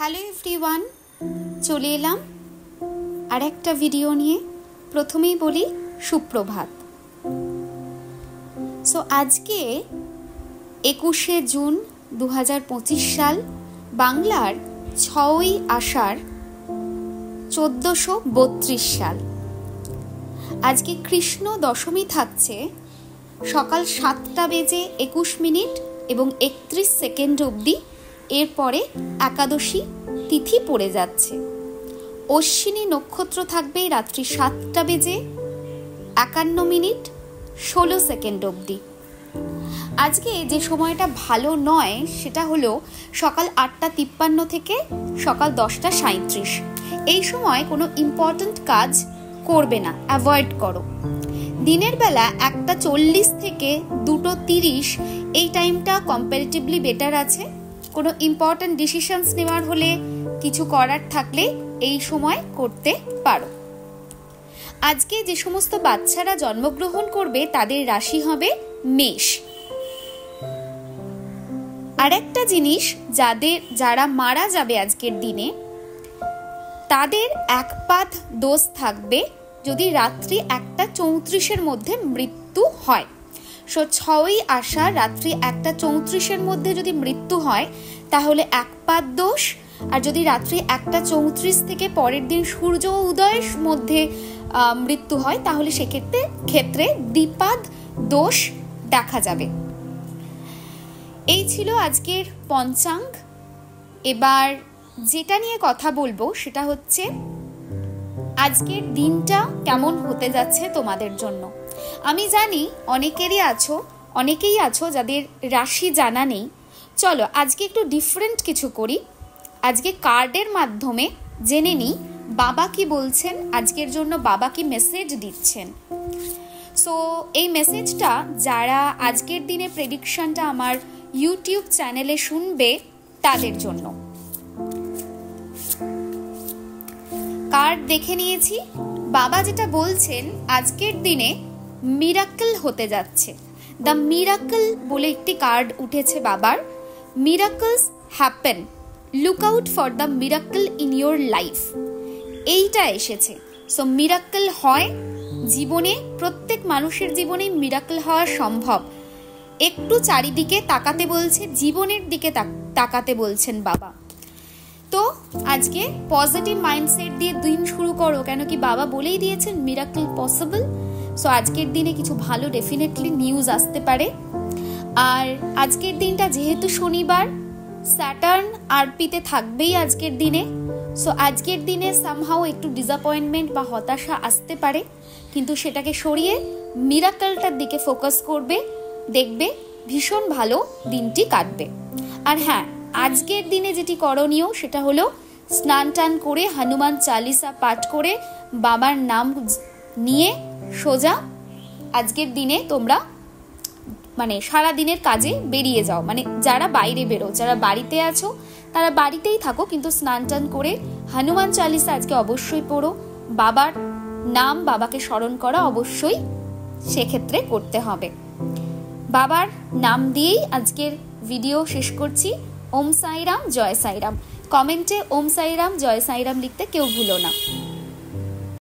Hello everyone, চলে এলাম আর একটা ভিডিও নিয়ে। প্রথমেই বলি সুপ্রভাত। সো আজকে 21শে জুন 2025 সাল, বাংলার 6ই আষাঢ় 1432 সাল। আজকে কৃষ্ণ দশমী থাকছে সকাল 7টা বেজে 21 মিনিট এবং 31 সেকেন্ড অবধি। এরপরে একাদশী তিথি পড়ে যাচ্ছে। অশ্বিনী নক্ষত্র থাকবে রাত্রি 7টা বেজে 51 মিনিট 16 সেকেন্ড অবধি। আজকে যে সময়টা ভালো নয় সেটা হলো সকাল 8টা 53 থেকে সকাল 10টা 37। এই সময় কোনো ইম্পর্ট্যান্ট কাজ করবে না, অ্যাভয়েড করো। দিনের বেলা 1টা 40 থেকে 2টো 30 এই টাইমটা কম্পারেটিভলি বেটার আছে। কোনো ইম্পর্ট্যান্ট ডিসিশনস নেওয়ার হলে, কিছু করার থাকলে এই সময় করতে পারো। আজকে যে সমস্ত বাচ্চারা জন্মগ্রহণ করবে তাদের রাশি হবে মেষ। আরেকটা জিনিস, যারা মারা যাবে আজকের দিনে তাদের একপাদ দোষ থাকবে যদি রাত্রি 1টা 34-এর মধ্যে মৃত্যু হয়। 6ই আষাঢ় রাত্রি 1টা 34-এর মধ্যে যদি মৃত্যু হয় তাহলে একপাদ দোষ, আর যদি রাত্রি 1টা 34 থেকে পরের দিন সূর্য উদয়ের মধ্যে মৃত্যু হয় তাহলে সেক্ষেত্রে দ্বিপাদ দোষ দেখা যাবে। এই ছিল আজকের পঞ্চাঙ্গ। এবার যেটা নিয়ে কথা বলবো সেটা হচ্ছে আজকের দিনটা কেমন হতে যাচ্ছে তোমাদের জন্য। আমি জানি অনেকেই আছো যাদের রাশি জানা নেই। চলো আজকে একটু ডিফারেন্ট কিছু করি। আজকে কার্ডের মাধ্যমে জেনে নিই বাবা কি বলছেন আজকের জন্য, বাবা কি মেসেজ দিচ্ছেন। সো এই মেসেজটা যারা আজকের দিনে প্রেডিকশনটা আমার ইউটিউব চ্যানেলে শুনবে তাদের জন্য। কার্ড দেখে নিয়েছি। বাবা যেটা বলছেন আজকের দিনে মিরাকল হতে যাচ্ছে। দ্য মিরাকল বলে একটি কার্ড উঠেছে বাবার। Miracles happen, look out for the miracle in your life, এইটা এসেছে। সো মিরাকল হয় জীবনে, প্রত্যেক মানুষের জীবনে মিরাকল হওয়া সম্ভব। একটু চারিদিকে তাকাতে বলছে, জীবনের দিকে তাকাতে বলছেন বাবা। তো আজকে পজিটিভ মাইন্ডসেট দিয়ে দিন শুরু করো, কেন কি বাবা বলেই দিয়েছেন মিরাকল পসিবল। সো আজকের দিনে কিছু ভালো ডেফিনেটলি নিউজ আসতে পারে। আর আজকের দিনটা যেহেতু শনিবার, স্যাটার্ন আরপিতে থাকবেই আজকের দিনে। সো আজকের দিনে সামহাও একটু ডিসঅ্যাপয়েন্টমেন্ট বা হতাশা আসতে পারে, কিন্তু সেটাকে সরিয়ে মিরাকলটার দিকে ফোকাস করবে, দেখবে ভীষণ ভালো দিনটি কাটবে। আর হ্যাঁ, আজকের দিনে যেটি করণীয় সেটা হলো স্নান টান করে হনুমান চালিসা পাঠ করে বাবার নাম নিয়ে সোজা আজকের দিনে তোমরা সারা দিনের কাজে বেরিয়ে যাও। যারা বাইরে বেরো, যারা বাড়িতে আছো তারা বাড়িতেই থাকো, কিন্তু স্নান টান করে হনুমান চালিসা আজকে অবশ্যই পড়ো। বাবার নাম, বাবাকে স্মরণ করা অবশ্যই সেক্ষেত্রে করতে হবে। বাবার নাম দিয়েই আজকের ভিডিও শেষ করছি। ওম সাইরাম, জয় সাইরাম। কমেন্টে ওম সাইরাম, জয় সাইরাম লিখতে কেউ ভুলো না।